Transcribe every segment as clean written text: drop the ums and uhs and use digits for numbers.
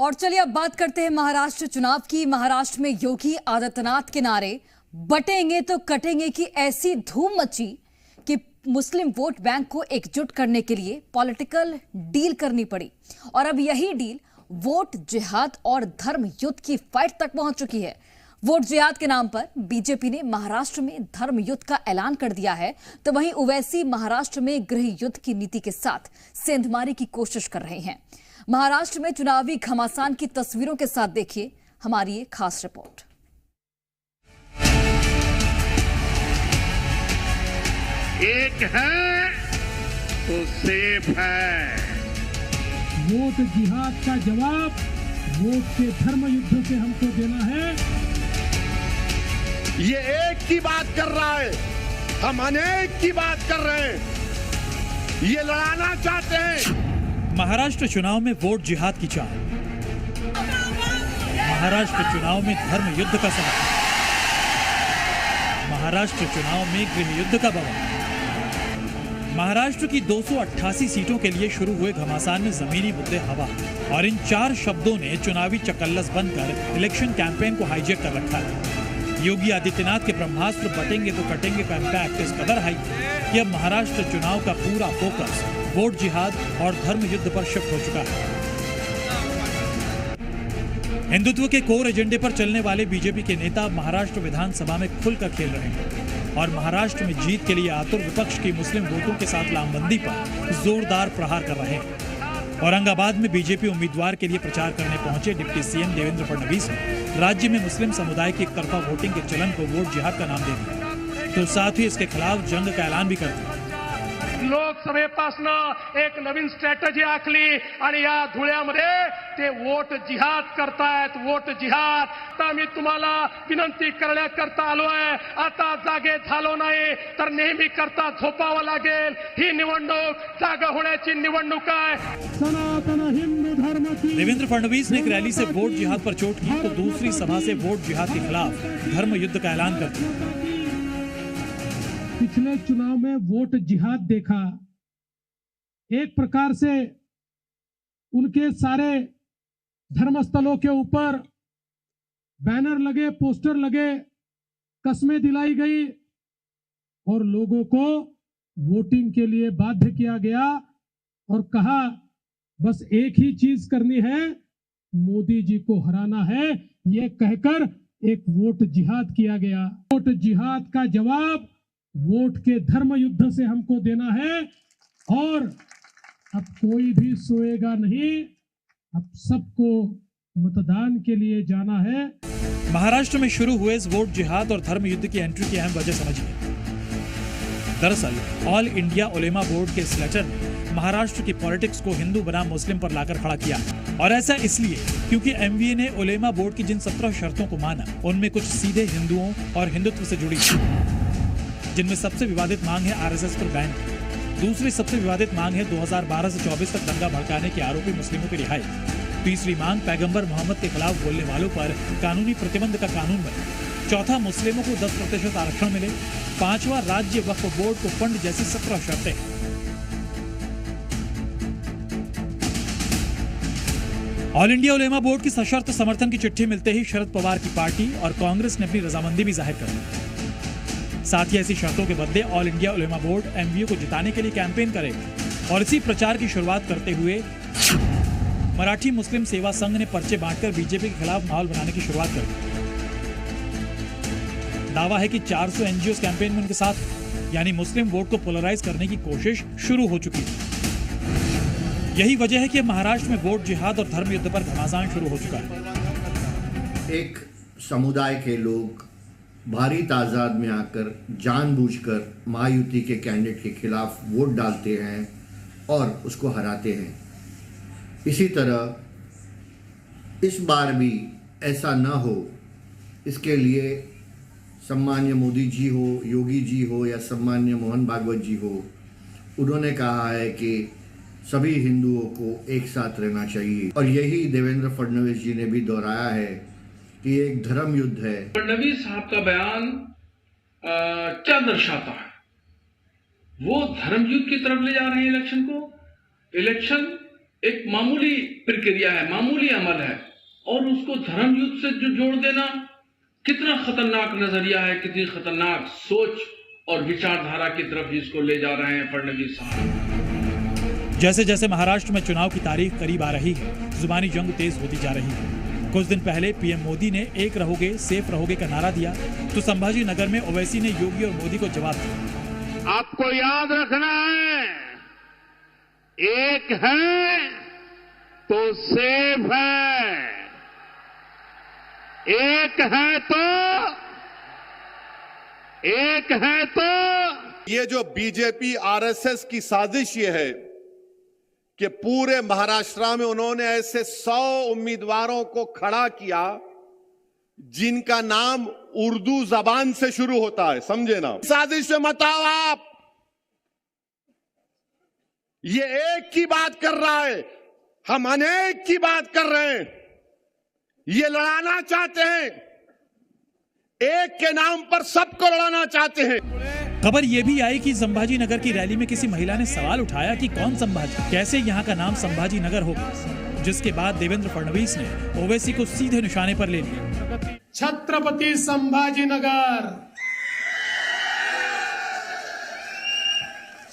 और चलिए अब बात करते हैं महाराष्ट्र चुनाव की। महाराष्ट्र में योगी आदित्यनाथ के नारे बटेंगे तो कटेंगे की ऐसी धूम मची कि मुस्लिम वोट बैंक को एकजुट करने के लिए पॉलिटिकल डील करनी पड़ी और अब यही डील वोट जिहाद और धर्म युद्ध की फाइट तक पहुंच चुकी है। वोट जिहाद के नाम पर बीजेपी ने महाराष्ट्र में धर्म युद्ध का ऐलान कर दिया है, तो वहीं ओवैसी महाराष्ट्र में गृह युद्ध की नीति के साथ सेंधमारी की कोशिश कर रहे हैं। महाराष्ट्र में चुनावी घमासान की तस्वीरों के साथ देखिए हमारी ये खास रिपोर्ट। एक है तो सेफ है। वोट जिहाद का जवाब वोट के धर्म युद्ध से हमको देना है। ये एक की बात कर रहा है, हम अनेक की बात कर रहे हैं। ये लड़ाना चाहते हैं। महाराष्ट्र चुनाव में वोट जिहाद की चाल। महाराष्ट्र चुनाव में धर्म युद्ध का समय। महाराष्ट्र चुनाव में गृह युद्ध का बवाल। महाराष्ट्र की 288 सीटों के लिए शुरू हुए घमासान में जमीनी मुद्दे हवा और इन चार शब्दों ने चुनावी चकल्लस बनकर इलेक्शन कैंपेन को हाईजैक कर रखा है। योगी आदित्यनाथ के ब्रह्मास्त्र बटेंगे तो कटेंगे का इम्पैक्ट इस कदर हाई कि अब महाराष्ट्र चुनाव का पूरा फोकस वोट जिहाद और धर्म युद्ध पर शिफ्ट हो चुका है। हिंदुत्व के कोर एजेंडे पर चलने वाले बीजेपी के नेता महाराष्ट्र विधानसभा में खुलकर खेल रहे हैं और महाराष्ट्र में जीत के लिए आतुर विपक्ष की मुस्लिम वोटों के साथ लामबंदी पर जोरदार प्रहार कर रहे हैं। औरंगाबाद में बीजेपी उम्मीदवार के लिए प्रचार करने पहुंचे डिप्टी सीएम देवेंद्र फडणवीस ने राज्य में मुस्लिम समुदाय की एकतरफा वोटिंग के चलन को वोट जिहाद का नाम दे दिया, तो साथ ही इसके खिलाफ जंग का ऐलान भी कर दिया। लोकसभेपासनं एक नवीन स्ट्रॅटेजी आखली आणि या धुळ्यामध्ये ते वोट जिहाद करतायत। वोट जिहाद आता मी तुम्हाला विनंती करण्याकरता आलोय। आता जागे झालो नाही तर नेहमी करता झोपावं लागेल। ही निवडणूक जागा होण्याची निवडणूक आहे। सनातन हिंदू धर्म की देवेंद्र फडणवीस ने एक रैली से वोट जिहाद पर चोट की, तो दूसरी सभा से वोट जिहाद के खिलाफ धर्म युद्ध का ऐलान कर दिया। पिछले चुनाव में वोट जिहाद देखा, एक प्रकार से उनके सारे धर्मस्थलों के ऊपर बैनर लगे, पोस्टर लगे, कस्में दिलाई गई और लोगों को वोटिंग के लिए बाध्य किया गया और कहा बस एक ही चीज करनी है, मोदी जी को हराना है। ये कहकर एक वोट जिहाद किया गया। वोट जिहाद का जवाब वोट के धर्म युद्ध से हमको देना है और अब कोई भी सोएगा नहीं, अब सबको मतदान के लिए जाना है। महाराष्ट्र में शुरू हुए इस वोट जिहाद और धर्म युद्ध की एंट्री की अहम वजह समझिए। दरअसल ऑल इंडिया उलेमा बोर्ड के इस लेटर ने महाराष्ट्र की पॉलिटिक्स को हिंदू बनाम मुस्लिम पर लाकर खड़ा किया और ऐसा इसलिए क्योंकि एमवीए ने उलेमा बोर्ड की जिन 17 शर्तों को माना उनमें कुछ सीधे हिंदुओं और हिंदुत्व से जुड़ी थी, जिनमें सबसे विवादित मांग है आरएसएस पर बैन की। दूसरी सबसे विवादित मांग है 2012 से 24 तक दंगा भड़काने के आरोपी मुस्लिमों की रिहाई। तीसरी मांग पैगंबर मोहम्मद के खिलाफ बोलने वालों पर कानूनी प्रतिबंध का कानून बने। चौथा, मुस्लिमों को 10% आरक्षण मिले। पांचवा, राज्य वक्फ बोर्ड को फंड जैसी 17 शर्तें। ऑल इंडिया उलेमा बोर्ड की सशर्त समर्थन की चिट्ठी मिलते ही शरद पवार की पार्टी और कांग्रेस ने अपनी रजामंदी भी जाहिर कर दी। साथ ही ऐसी शर्तों के बदले ऑल इंडिया उलेमा बोर्ड एमवीए को जिताने के लिए कैंपेन करेगा और इसी प्रचार की शुरुआत करते हुए मराठी मुस्लिम सेवा संघ ने पर्चे बांटकर बीजेपी के खिलाफ माहौल बनाने की शुरुआत कर दी। दावा है कि 400 एनजीओ कैंपेन में उनके साथ, यानी मुस्लिम वोट को पोलराइज करने की कोशिश शुरू हो चुकी है। यही वजह है कि महाराष्ट्र में वोट जिहाद और धर्म युद्ध पर घमासान शुरू हो चुका है। एक समुदाय के लोग भारी तादाद में आकर जानबूझकर महायुति के कैंडिडेट के खिलाफ वोट डालते हैं और उसको हराते हैं। इसी तरह इस बार भी ऐसा न हो, इसके लिए सम्मान्य मोदी जी हो, योगी जी हो या सम्मान्य मोहन भागवत जी हो, उन्होंने कहा है कि सभी हिंदुओं को एक साथ रहना चाहिए और यही देवेंद्र फडणवीस जी ने भी दोहराया है कि एक धर्म युद्ध है। फडणवीस साहब का बयान क्या दर्शाता है? वो धर्म युद्ध की तरफ ले जा रहे हैं इलेक्शन को। इलेक्शन एक मामूली प्रक्रिया है, मामूली अमल है, और उसको धर्म युद्ध से जो जोड़ देना कितना खतरनाक नजरिया है, कितनी खतरनाक सोच और विचारधारा की तरफ इसको ले जा रहे हैं फडणवीस साहब। जैसे जैसे महाराष्ट्र में चुनाव की तारीख करीब आ रही है, जुबानी जंग तेज होती जा रही है। कुछ दिन पहले पीएम मोदी ने एक रहोगे सेफ रहोगे का नारा दिया, तो संभाजी नगर में ओवैसी ने योगी और मोदी को जवाब दिया। आपको याद रखना है, एक है तो सेफ है, एक है तो ये जो बीजेपी आरएसएस की साजिश ये है कि पूरे महाराष्ट्र में उन्होंने ऐसे 100 उम्मीदवारों को खड़ा किया जिनका नाम उर्दू जबान से शुरू होता है, समझे ना। साजिश में मत आओ आप, ये एक की बात कर रहा है, हम अनेक की बात कर रहे हैं। ये लड़ाना चाहते हैं, एक के नाम पर सबको लड़ाना चाहते हैं। खबर यह भी आई कि संभाजी नगर की रैली में किसी महिला ने सवाल उठाया कि कौन संभाजी, कैसे यहाँ का नाम संभाजी नगर हो गया, जिसके बाद देवेंद्र फडणवीस ने ओवैसी को सीधे निशाने पर ले लिया। छत्रपति संभाजी नगर,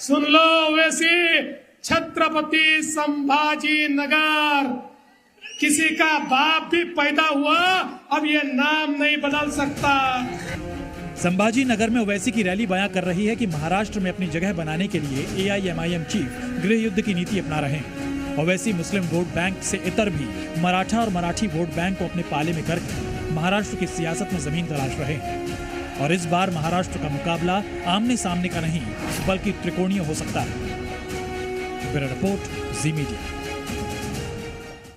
सुन लो ओवैसी, छत्रपति संभाजी नगर। किसी का बाप भी पैदा हुआ, अब ये नाम नहीं बदल सकता। संभाजी नगर में ओवैसी की रैली बयां कर रही है कि महाराष्ट्र में अपनी जगह बनाने के लिए एआईएमआईएम चीफ गृह युद्ध की नीति अपना रहे हैं। ओवैसी मुस्लिम वोट बैंक से इतर भी मराठा और मराठी वोट बैंक को अपने पाले में करके महाराष्ट्र की सियासत में जमीन तलाश रहे हैं। और इस बार महाराष्ट्र का मुकाबला आमने सामने का नहीं बल्कि त्रिकोणीय हो सकता है। ब्यूरो रिपोर्ट, जी मीडिया।